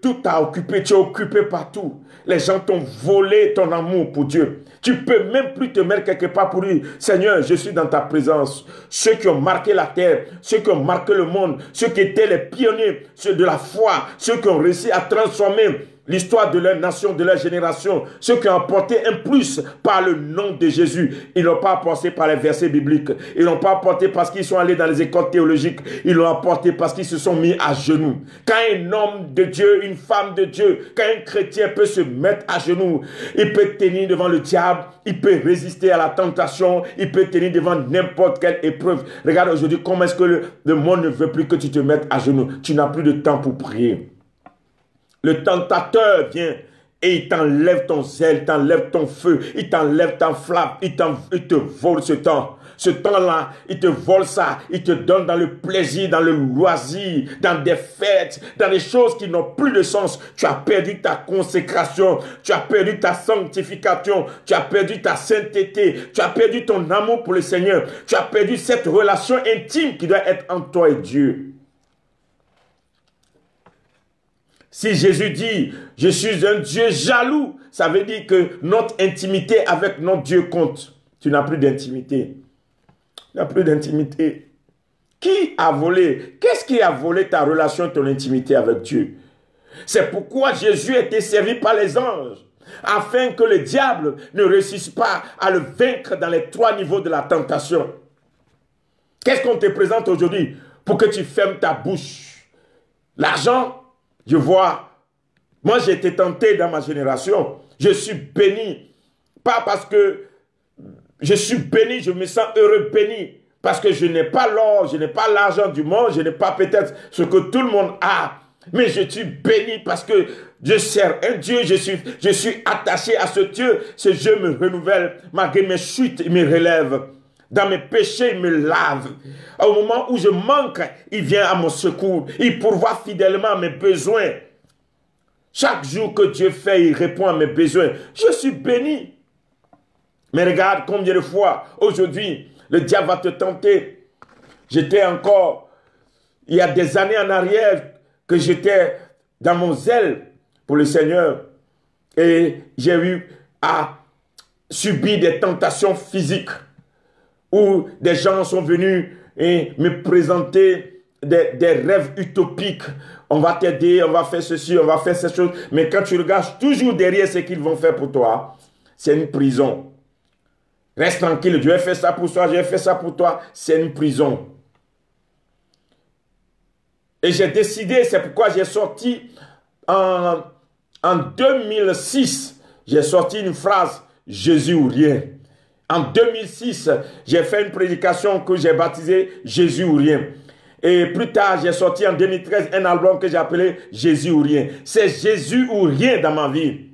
Tout t'a occupé, tu es occupé partout. Les gens t'ont volé ton amour pour Dieu. Tu ne peux même plus te mettre quelque part pour dire, Seigneur, je suis dans ta présence. Ceux qui ont marqué la terre, ceux qui ont marqué le monde, ceux qui étaient les pionniers, ceux de la foi, ceux qui ont réussi à transformer l'histoire de leur nation, de leur génération, ceux qui ont apporté un plus par le nom de Jésus. Ils n'ont pas apporté par les versets bibliques. Ils n'ont pas apporté parce qu'ils sont allés dans les écoles théologiques. Ils l'ont apporté parce qu'ils se sont mis à genoux. Quand un homme de Dieu, une femme de Dieu, quand un chrétien peut se mettre à genoux, il peut tenir devant le diable, il peut résister à la tentation, il peut tenir devant n'importe quelle épreuve. Regarde aujourd'hui comment est-ce que le monde ne veut plus que tu te mettes à genoux. Tu n'as plus de temps pour prier. Le tentateur vient et il t'enlève ton zèle, il t'enlève ton feu, il t'enlève ta flamme, il te vole ce temps. Ce temps-là, il te vole ça, il te donne dans le plaisir, dans le loisir, dans des fêtes, dans des choses qui n'ont plus de sens. Tu as perdu ta consécration, tu as perdu ta sanctification, tu as perdu ta sainteté, tu as perdu ton amour pour le Seigneur, tu as perdu cette relation intime qui doit être entre toi et Dieu. Si Jésus dit, je suis un Dieu jaloux, ça veut dire que notre intimité avec notre Dieu compte. Tu n'as plus d'intimité. Tu n'as plus d'intimité. Qui a volé? Qu'est-ce qui a volé ta relation, ton intimité avec Dieu? C'est pourquoi Jésus a été servi par les anges, afin que le diable ne réussisse pas à le vaincre dans les 3 niveaux de la tentation. Qu'est-ce qu'on te présente aujourd'hui pour que tu fermes ta bouche? L'argent? Je vois, moi j'ai été tenté dans ma génération, je suis béni, pas parce que je suis béni, je me sens heureux, béni, parce que je n'ai pas l'or, je n'ai pas l'argent du monde, je n'ai pas peut-être ce que tout le monde a, mais je suis béni parce que je sers un Dieu, je suis attaché à ce Dieu, ce Dieu me renouvelle, malgré mes chutes, il me relève. Dans mes péchés, il me lave. Au moment où je manque, il vient à mon secours. Il pourvoit fidèlement à mes besoins. Chaque jour que Dieu fait, il répond à mes besoins. Je suis béni. Mais regarde combien de fois, aujourd'hui, le diable va te tenter. J'étais encore, il y a des années en arrière, que j'étais dans mon zèle pour le Seigneur. Et j'ai eu à subir des tentations physiques, où des gens sont venus et me présenter des rêves utopiques. On va t'aider, on va faire ceci, on va faire ces choses. Mais quand tu regardes toujours derrière ce qu'ils vont faire pour toi, c'est une prison. Reste tranquille, je vais faire ça pour toi, je vais faire ça pour toi. C'est une prison. Et j'ai décidé, c'est pourquoi j'ai sorti en 2006, j'ai sorti une phrase, Jésus ou rien. En 2006, j'ai fait une prédication que j'ai baptisée Jésus ou rien. Et plus tard, j'ai sorti en 2013 un album que j'ai appelé Jésus ou rien. C'est Jésus ou rien dans ma vie.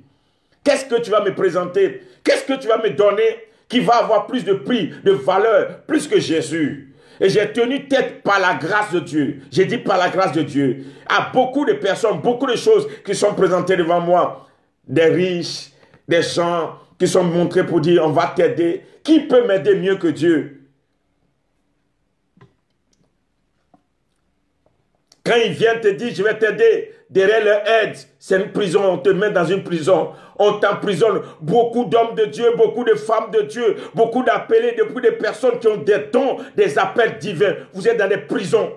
Qu'est-ce que tu vas me présenter? Qu'est-ce que tu vas me donner qui va avoir plus de prix, de valeur, plus que Jésus? Et j'ai tenu tête par la grâce de Dieu. J'ai dit par la grâce de Dieu. À beaucoup de personnes, beaucoup de choses qui sont présentées devant moi. Des riches, des gens qui sont montrés pour dire, on va t'aider. Qui peut m'aider mieux que Dieu? Quand ils viennent te dire, je vais t'aider, derrière leur aide, c'est une prison, on te met dans une prison. On t'emprisonne. Beaucoup d'hommes de Dieu, beaucoup de femmes de Dieu, beaucoup d'appelés, beaucoup de personnes qui ont des dons, des appels divins. Vous êtes dans des prisons.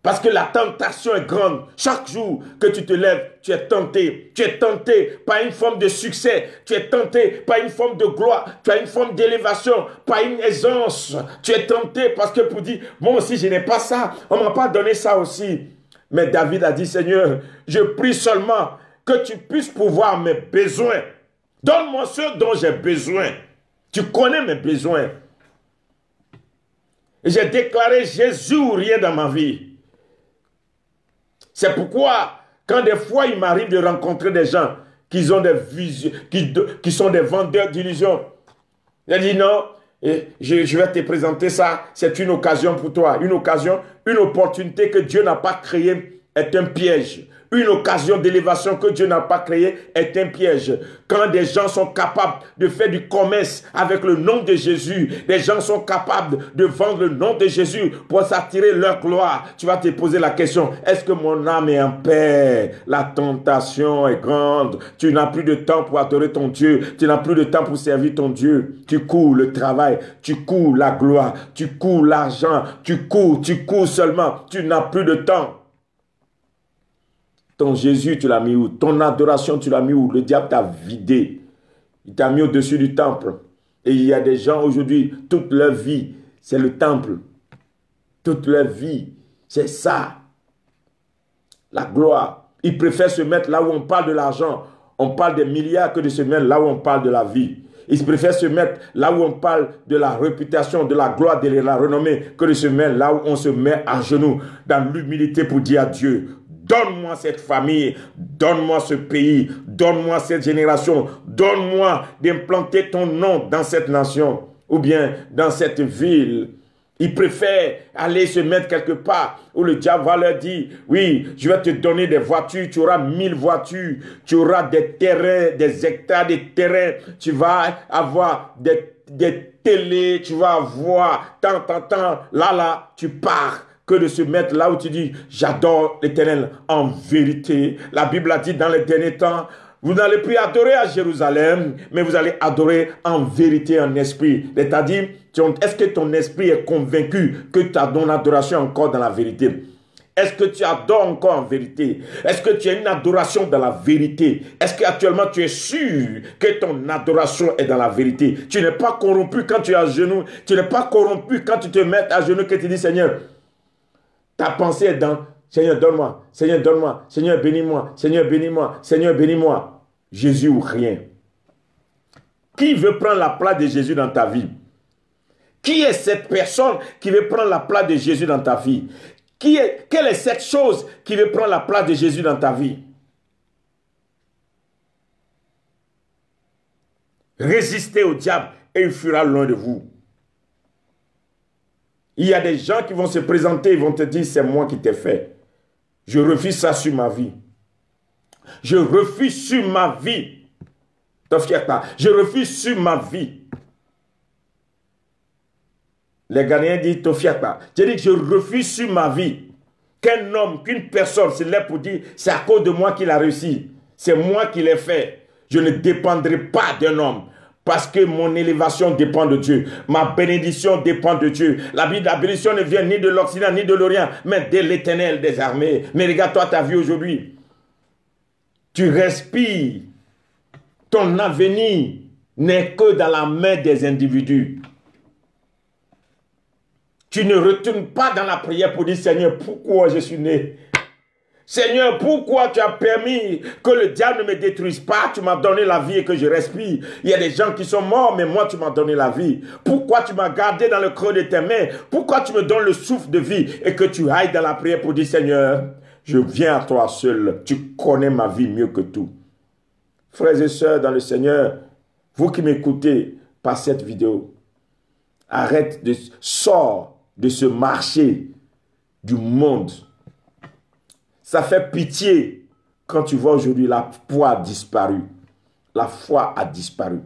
Parce que la tentation est grande. Chaque jour que tu te lèves, tu es tenté. Tu es tenté par une forme de succès. Tu es tenté par une forme de gloire. Tu as une forme d'élévation, par une aisance. Tu es tenté parce que pour dire, moi aussi je n'ai pas ça. On ne m'a pas donné ça aussi. Mais David a dit, Seigneur, je prie seulement que tu puisses pourvoir mes besoins. Donne-moi ce dont j'ai besoin. Tu connais mes besoins. Et j'ai déclaré Jésus ou rien dans ma vie. C'est pourquoi, quand des fois il m'arrive de rencontrer des gens qui ont des visions, qui sont des vendeurs d'illusions, il dit non, je vais te présenter ça, c'est une occasion pour toi, une occasion, une opportunité que Dieu n'a pas créée est un piège. Une occasion d'élévation que Dieu n'a pas créée est un piège. Quand des gens sont capables de faire du commerce avec le nom de Jésus, des gens sont capables de vendre le nom de Jésus pour s'attirer leur gloire, tu vas te poser la question, est-ce que mon âme est en paix? La tentation est grande. Tu n'as plus de temps pour adorer ton Dieu. Tu n'as plus de temps pour servir ton Dieu. Tu cours le travail, tu cours la gloire, tu cours l'argent, tu cours seulement. Tu n'as plus de temps. Ton Jésus, tu l'as mis où? Ton adoration, tu l'as mis où? Le diable t'a vidé. Il t'a mis au-dessus du temple. Et il y a des gens aujourd'hui, toute leur vie, c'est le temple. Toute leur vie, c'est ça. La gloire. Ils préfèrent se mettre là où on parle de l'argent. On parle des milliards que de se mettre là où on parle de la vie. Ils préfèrent se mettre là où on parle de la réputation, de la gloire, de la renommée, que de se mettre là où on se met à genoux, dans l'humilité pour dire à Dieu, donne-moi cette famille, donne-moi ce pays, donne-moi cette génération, donne-moi d'implanter ton nom dans cette nation ou bien dans cette ville. Ils préfèrent aller se mettre quelque part où le diable va leur dire, oui, je vais te donner des voitures, tu auras 1000 voitures, tu auras des terrains, des hectares de terrains, tu vas avoir des télés, tu vas avoir tant, là, tu pars. Que de se mettre là où tu dis, j'adore l'Éternel. En vérité, la Bible a dit dans les derniers temps, vous n'allez plus adorer à Jérusalem, mais vous allez adorer en vérité, en esprit. C'est-à-dire, est-ce que ton esprit est convaincu que tu as ton adoration encore dans la vérité? Est-ce que tu adores encore en vérité? Est-ce que tu as une adoration dans la vérité? Est-ce qu'actuellement tu es sûr que ton adoration est dans la vérité? Tu n'es pas corrompu quand tu es à genoux. Tu n'es pas corrompu quand tu te mets à genoux que tu dis, Seigneur, ta pensée est dans, Seigneur, donne-moi, Seigneur, donne-moi, Seigneur, bénis-moi, Seigneur, bénis-moi, Seigneur, bénis-moi. Jésus ou rien. Qui veut prendre la place de Jésus dans ta vie? Qui est cette personne qui veut prendre la place de Jésus dans ta vie? Quelle est cette chose qui veut prendre la place de Jésus dans ta vie? Résistez au diable et il fuira loin de vous. Il y a des gens qui vont se présenter, ils vont te dire, c'est moi qui t'ai fait. Je refuse ça sur ma vie. Je refuse sur ma vie. Je refuse sur ma vie. Les Ghanéens disent, Tofiata. Je dis que je refuse sur ma vie. Qu'un homme, qu'une personne se lève pour dire, c'est à cause de moi qu'il a réussi. C'est moi qui l'ai fait. Je ne dépendrai pas d'un homme. Parce que mon élévation dépend de Dieu. Ma bénédiction dépend de Dieu. La bénédiction ne vient ni de l'Occident ni de l'Orient, mais de l'Éternel des armées. Mais regarde-toi ta vie aujourd'hui. Tu respires. Ton avenir n'est que dans la main des individus. Tu ne retournes pas dans la prière pour dire, Seigneur, pourquoi je suis né? Seigneur, pourquoi tu as permis que le diable ne me détruise pas? Tu m'as donné la vie et que je respire. Il y a des gens qui sont morts, mais moi, tu m'as donné la vie. Pourquoi tu m'as gardé dans le creux de tes mains? Pourquoi tu me donnes le souffle de vie et que tu ailles dans la prière pour dire, Seigneur, je viens à toi seul. Tu connais ma vie mieux que tout. Frères et sœurs dans le Seigneur, vous qui m'écoutez par cette vidéo, sors de ce marché du monde. Ça fait pitié quand tu vois aujourd'hui la foi a disparu. La foi a disparu.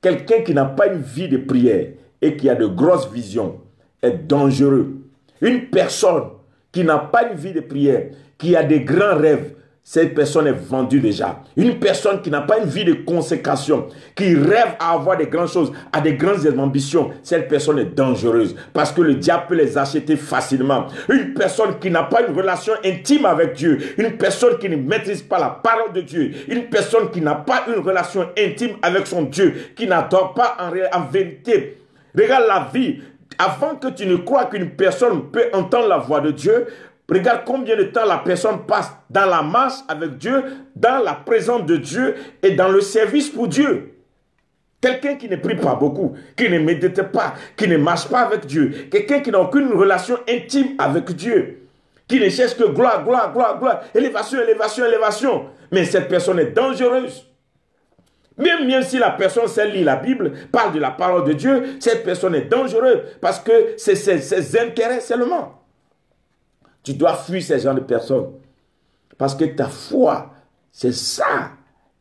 Quelqu'un qui n'a pas une vie de prière et qui a de grosses visions est dangereux. Une personne qui n'a pas une vie de prière, qui a des grands rêves, cette personne est vendue déjà. Une personne qui n'a pas une vie de consécration, qui rêve à avoir des grandes choses, à des grandes ambitions, cette personne est dangereuse parce que le diable peut les acheter facilement. Une personne qui n'a pas une relation intime avec Dieu, une personne qui ne maîtrise pas la parole de Dieu, une personne qui n'a pas une relation intime avec son Dieu, qui n'adore pas en vérité. Regarde la vie. Avant que tu ne crois qu'une personne peut entendre la voix de Dieu, regarde combien de temps la personne passe dans la marche avec Dieu, dans la présence de Dieu et dans le service pour Dieu. Quelqu'un qui ne prie pas beaucoup, qui ne médite pas, qui ne marche pas avec Dieu, quelqu'un qui n'a aucune relation intime avec Dieu, qui ne cherche que gloire, gloire, gloire, gloire, élévation, élévation, élévation. Mais cette personne est dangereuse. Même si la personne sait lire la Bible, parle de la parole de Dieu, cette personne est dangereuse parce que c'est ses intérêts seulement. Tu dois fuir ces gens de personnes. Parce que ta foi, c'est ça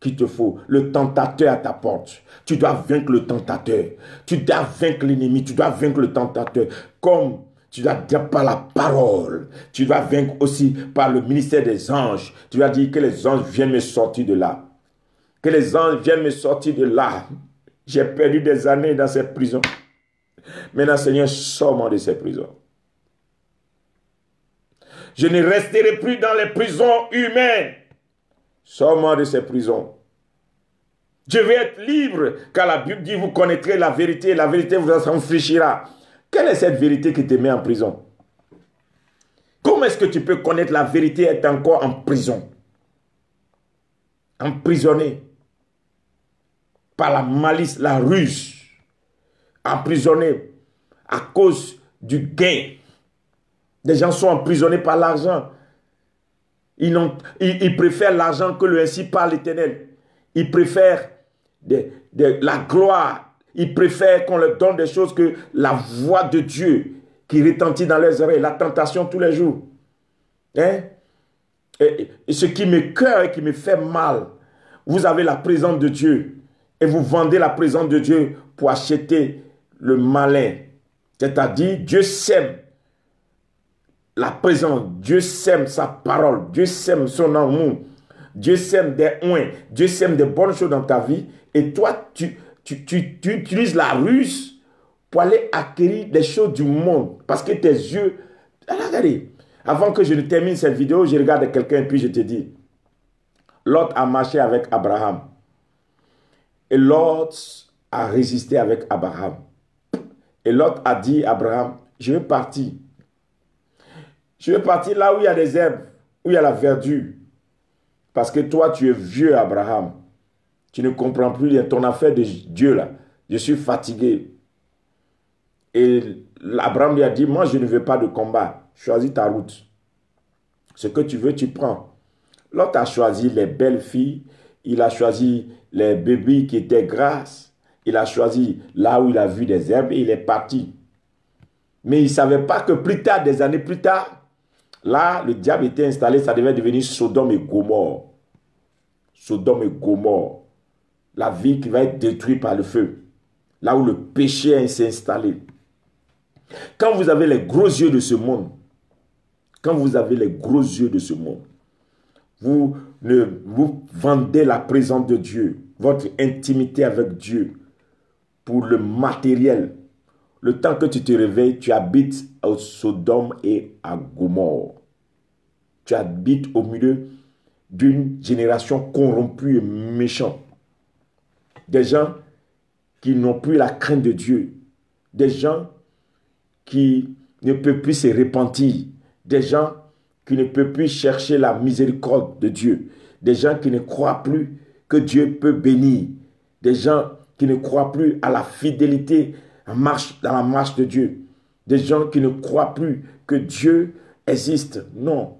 qu'il te faut. Le tentateur à ta porte. Tu dois vaincre le tentateur. Tu dois vaincre l'ennemi. Tu dois vaincre le tentateur. Comme tu dois dire par la parole. Tu dois vaincre aussi par le ministère des anges. Tu dois dire que les anges viennent me sortir de là. Que les anges viennent me sortir de là. J'ai perdu des années dans cette prison. Maintenant, Seigneur, sors-moi de ces prisons. Je ne resterai plus dans les prisons humaines. Sors-moi de ces prisons. Je vais être libre, car la Bible dit, vous connaîtrez la vérité, et la vérité vous enfranchira. Quelle est cette vérité qui te met en prison? Comment est-ce que tu peux connaître la vérité et être encore en prison? Emprisonné par la malice, la ruse. Emprisonné à cause du gain. Des gens sont emprisonnés par l'argent. Ils préfèrent l'argent que le ainsi par l'Éternel. Ils préfèrent la gloire. Ils préfèrent qu'on leur donne des choses que la voix de Dieu qui retentit dans leurs oreilles, la tentation tous les jours. Hein? Et ce qui m'écoeure et qui me fait mal, vous avez la présence de Dieu et vous vendez la présence de Dieu pour acheter le malin. C'est-à-dire, Dieu sème la présence, Dieu sème sa parole, Dieu sème son amour, Dieu sème des oins, Dieu sème des bonnes choses dans ta vie et toi, tu utilises la ruse pour aller acquérir des choses du monde parce que tes yeux... Regardez, avant que je ne termine cette vidéo, je regarde quelqu'un et puis je te dis, Lot a marché avec Abraham et Lot a résisté avec Abraham. Et Lot a dit à Abraham, je vais partir. Je vais partir là où il y a des herbes, où il y a la verdure. Parce que toi, tu es vieux, Abraham. Tu ne comprends plus ton affaire de Dieu là. Je suis fatigué. Et Abraham lui a dit, moi je ne veux pas de combat. Choisis ta route. Ce que tu veux, tu prends. Lot a choisi les belles filles. Il a choisi les bébés qui étaient grasses. Il a choisi là où il a vu des herbes et il est parti. Mais il ne savait pas que plus tard, des années plus tard, là, le diable était installé, ça devait devenir Sodome et Gomorrhe. Sodome et Gomorrhe. La ville qui va être détruite par le feu. Là où le péché s'est installé. Quand vous avez les gros yeux de ce monde, vous vendez la présence de Dieu, votre intimité avec Dieu, pour le matériel. Le temps que tu te réveilles, tu habites au Sodome et à Gomorrhe. Tu habites au milieu d'une génération corrompue et méchante. Des gens qui n'ont plus la crainte de Dieu. Des gens qui ne peuvent plus se repentir. Des gens qui ne peuvent plus chercher la miséricorde de Dieu. Des gens qui ne croient plus que Dieu peut bénir. Des gens qui ne croient plus à la fidélité dans la marche de Dieu. Des gens qui ne croient plus que Dieu existe. Non.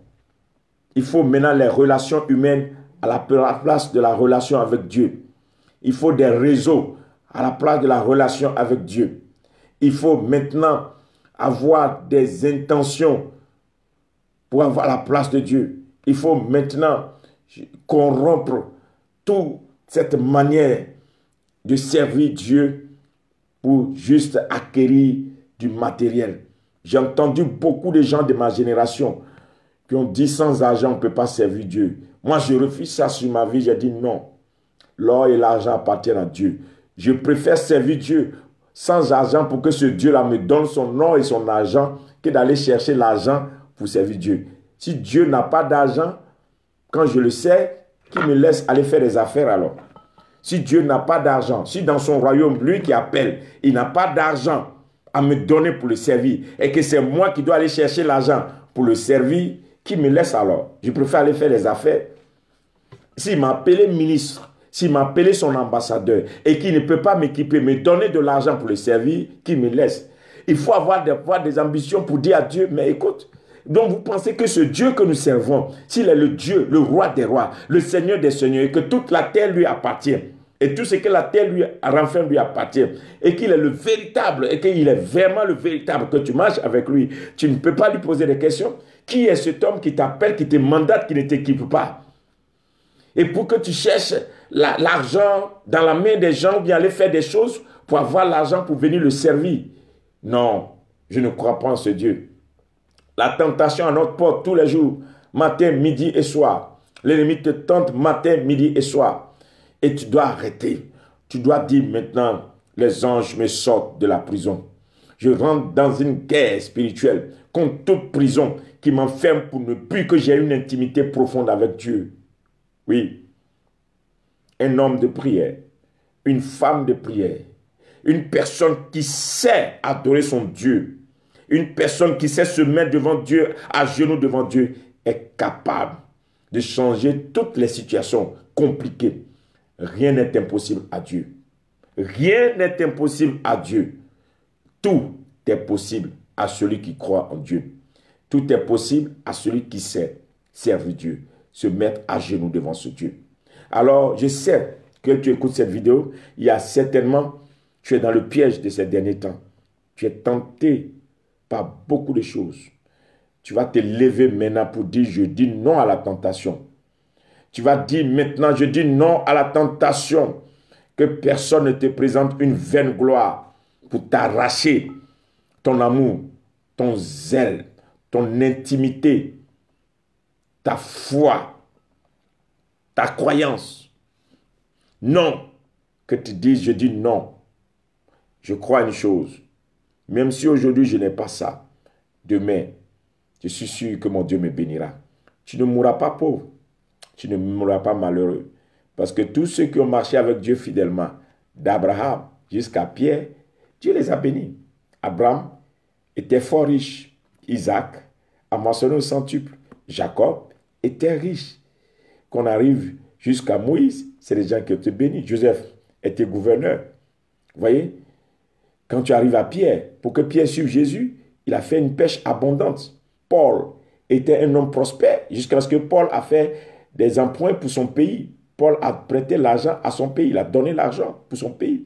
Il faut maintenant les relations humaines à la place de la relation avec Dieu. Il faut des réseaux à la place de la relation avec Dieu. Il faut maintenant avoir des intentions pour avoir la place de Dieu. Il faut maintenant corrompre toute cette manière de servir Dieu pour juste acquérir du matériel. J'ai entendu beaucoup de gens de ma génération qui ont dit sans argent on ne peut pas servir Dieu. Moi je refuse ça sur ma vie, j'ai dit non. L'or et l'argent appartiennent à Dieu. Je préfère servir Dieu sans argent pour que ce Dieu-là me donne son or et son argent que d'aller chercher l'argent pour servir Dieu. Si Dieu n'a pas d'argent, quand je le sais, qu'il me laisse aller faire des affaires alors. Si Dieu n'a pas d'argent, si dans son royaume, lui qui appelle, il n'a pas d'argent à me donner pour le servir, et que c'est moi qui dois aller chercher l'argent pour le servir, qui me laisse alors? Je préfère aller faire des affaires. S'il m'a appelé ministre, s'il m'a appelé son ambassadeur, et qu'il ne peut pas m'équiper, me donner de l'argent pour le servir, qui me laisse? Il faut avoir des ambitions pour dire à Dieu, mais écoute, donc vous pensez que ce Dieu que nous servons, s'il est le Dieu, le roi des rois, le Seigneur des seigneurs, et que toute la terre lui appartient, et tout ce que la terre lui renferme lui appartient, et qu'il est le véritable, et qu'il est vraiment le véritable, que tu marches avec lui, tu ne peux pas lui poser des questions. Qui est cet homme qui t'appelle, qui te mandate, qui ne t'équipe pas? Et pour que tu cherches l'argent dans la main des gens, bien aller faire des choses pour avoir l'argent pour venir le servir. Non, je ne crois pas en ce Dieu. La tentation à notre porte tous les jours, matin, midi et soir. L'ennemi te tente matin, midi et soir. Et tu dois arrêter. Tu dois dire maintenant, les anges me sortent de la prison. Je rentre dans une guerre spirituelle contre toute prison qui m'enferme pour ne plus que j'ai une intimité profonde avec Dieu. Oui, un homme de prière, une femme de prière, une personne qui sait adorer son Dieu, une personne qui sait se mettre devant Dieu, à genoux devant Dieu, est capable de changer toutes les situations compliquées. Rien n'est impossible à Dieu. Rien n'est impossible à Dieu. Tout est possible à celui qui croit en Dieu. Tout est possible à celui qui sait servir Dieu, se mettre à genoux devant ce Dieu. Alors, je sais que tu écoutes cette vidéo, il y a certainement, tu es dans le piège de ces derniers temps. Tu es tenté par beaucoup de choses. Tu vas te lever maintenant pour dire, je dis non à la tentation. Tu vas dire maintenant, je dis non à la tentation. Que personne ne te présente une vaine gloire pour t'arracher ton amour, ton zèle, ton intimité, ta foi, ta croyance. Non, que tu dises, je dis non. Je crois une chose. Même si aujourd'hui je n'ai pas ça, demain, je suis sûr que mon Dieu me bénira. Tu ne mourras pas pauvre. Tu ne mourras pas malheureux. Parce que tous ceux qui ont marché avec Dieu fidèlement, d'Abraham jusqu'à Pierre, Dieu les a bénis. Abraham était fort riche. Isaac a mentionné au centuple. Jacob était riche. Qu'on arrive jusqu'à Moïse, c'est les gens qui ont été bénis. Joseph était gouverneur. Vous voyez, quand tu arrives à Pierre, pour que Pierre suive Jésus, il a fait une pêche abondante. Paul était un homme prospère jusqu'à ce que Paul a fait des emprunts pour son pays. Paul a prêté l'argent à son pays. Il a donné l'argent pour son pays.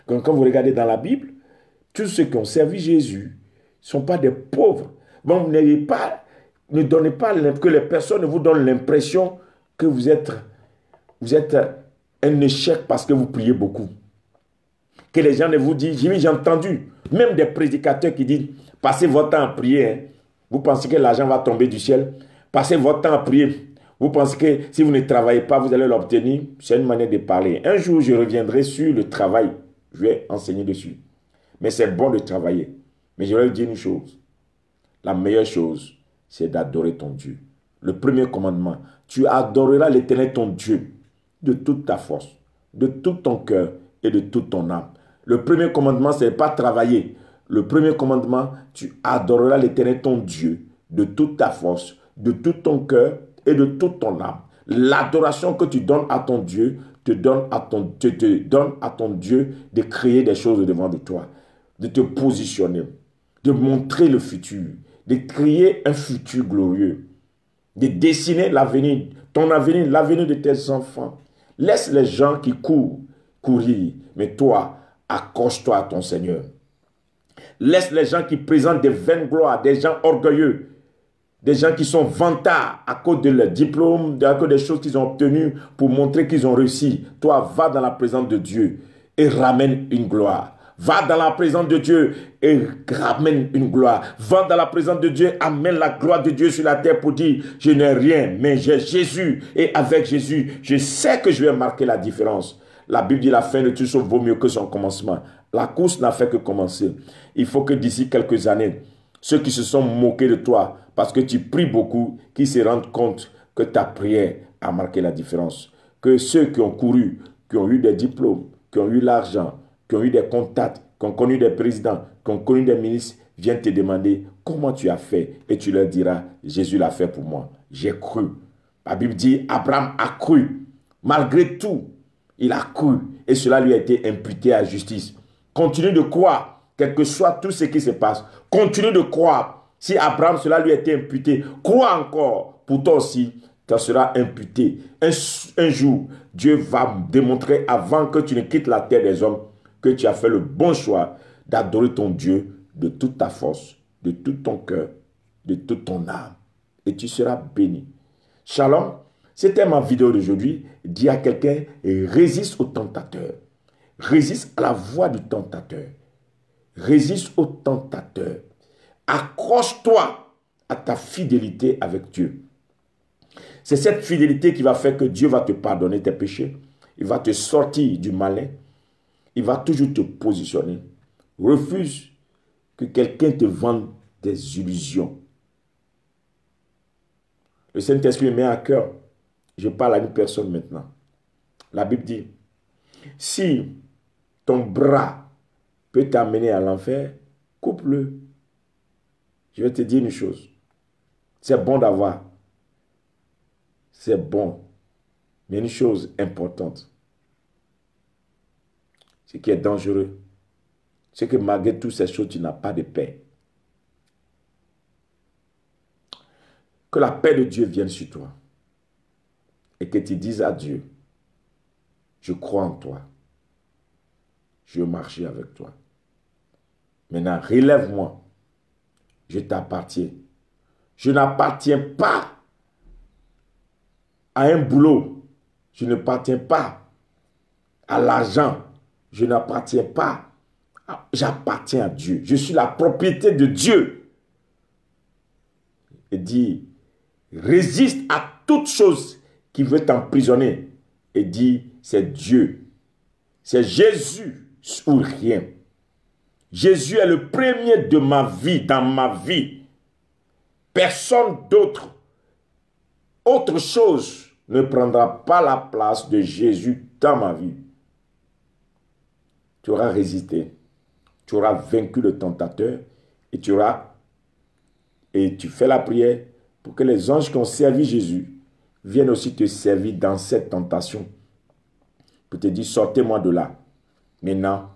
Quand vous regardez dans la Bible, tous ceux qui ont servi Jésus ne sont pas des pauvres. Bon, ne donnez pas que les personnes ne vous donnent l'impression que vous êtes un échec parce que vous priez beaucoup. Que les gens ne vous disent, j'ai entendu, même des prédicateurs qui disent, passez votre temps à prier. Hein. Vous pensez que l'argent va tomber du ciel? Passez votre temps à prier. Vous pensez que si vous ne travaillez pas, vous allez l'obtenir? C'est une manière de parler. Un jour, je reviendrai sur le travail. Je vais enseigner dessus. Mais c'est bon de travailler. Mais je vais vous dire une chose. La meilleure chose, c'est d'adorer ton Dieu. Le premier commandement, tu adoreras l'Éternel ton Dieu de toute ta force, de tout ton cœur et de toute ton âme. Le premier commandement, ce n'est pas travailler. Le premier commandement, tu adoreras l'Éternel ton Dieu de toute ta force, de tout ton cœur et de toute ton âme. L'adoration que tu donnes à ton Dieu te donne à ton Dieu de créer des choses devant de toi, de te positionner, de montrer le futur, de créer un futur glorieux, de dessiner l'avenir, ton avenir, l'avenir de tes enfants. Laisse les gens qui courent courir, mais toi, accroche-toi à ton Seigneur. Laisse les gens qui présentent des vaines gloires, des gens orgueilleux, des gens qui sont vantards à cause de leur diplôme, à cause des choses qu'ils ont obtenues pour montrer qu'ils ont réussi. Toi, va dans la présence de Dieu et ramène une gloire. Va dans la présence de Dieu et ramène une gloire. Va dans la présence de Dieu, amène la gloire de Dieu sur la terre pour dire, je n'ai rien, mais j'ai Jésus. Et avec Jésus, je sais que je vais marquer la différence. La Bible dit la fin de toute chose vaut mieux que son commencement. La course n'a fait que commencer. Il faut que d'ici quelques années, ceux qui se sont moqués de toi, parce que tu pries beaucoup, qu'ils se rendent compte que ta prière a marqué la différence. Que ceux qui ont couru, qui ont eu des diplômes, qui ont eu l'argent, qui ont eu des contacts, qui ont connu des présidents, qui ont connu des ministres, viennent te demander comment tu as fait. Et tu leur diras, Jésus l'a fait pour moi. J'ai cru. La Bible dit, Abraham a cru. Malgré tout, il a cru. Et cela lui a été imputé à justice. Continue de croire, quel que soit tout ce qui se passe. Continue de croire. Si Abraham, cela lui a été imputé, crois encore. Pour toi aussi, ça sera imputé. Un jour, Dieu va démontrer avant que tu ne quittes la terre des hommes que tu as fait le bon choix d'adorer ton Dieu de toute ta force, de tout ton cœur, de toute ton âme. Et tu seras béni. Shalom, c'était ma vidéo d'aujourd'hui. Dis à quelqu'un, résiste au tentateur. Résiste à la voix du tentateur. Résiste au tentateur. Accroche-toi à ta fidélité avec Dieu. C'est cette fidélité qui va faire que Dieu va te pardonner tes péchés. Il va te sortir du malin. Il va toujours te positionner. Refuse que quelqu'un te vende des illusions. Le Saint-Esprit met à cœur. je parle à une personne maintenant. La Bible dit, si ton bras peut t'amener à l'enfer, coupe-le. Je vais te dire une chose. C'est bon d'avoir. C'est bon. Mais une chose importante. Ce qui est dangereux, c'est que malgré toutes ces choses, tu n'as pas de paix. Que la paix de Dieu vienne sur toi. Et que tu dises à Dieu, je crois en toi. Je veux marcher avec toi. Maintenant, relève-moi. Je t'appartiens. Je n'appartiens pas à un boulot. Je n'appartiens pas à l'argent. Je n'appartiens pas. J'appartiens à Dieu. Je suis la propriété de Dieu. Et dit, résiste à toute chose qui veut t'emprisonner. Et dit, c'est Dieu. C'est Jésus ou rien. Jésus est le premier de ma vie, dans ma vie. Personne d'autre, autre chose ne prendra pas la place de Jésus dans ma vie. Tu auras résisté. Tu auras vaincu le tentateur et tu fais la prière pour que les anges qui ont servi Jésus viennent aussi te servir dans cette tentation. Pour te dire, sortez-moi de là. Maintenant,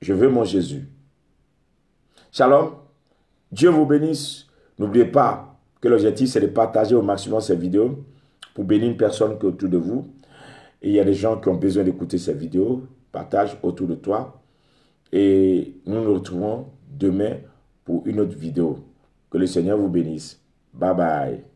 je veux mon Jésus. Shalom. Dieu vous bénisse. N'oubliez pas que l'objectif, c'est de partager au maximum ces vidéos pour bénir une personne qui est autour de vous. Et il y a des gens qui ont besoin d'écouter ces vidéos. Partage autour de toi. Et nous nous retrouvons demain pour une autre vidéo. Que le Seigneur vous bénisse. Bye bye.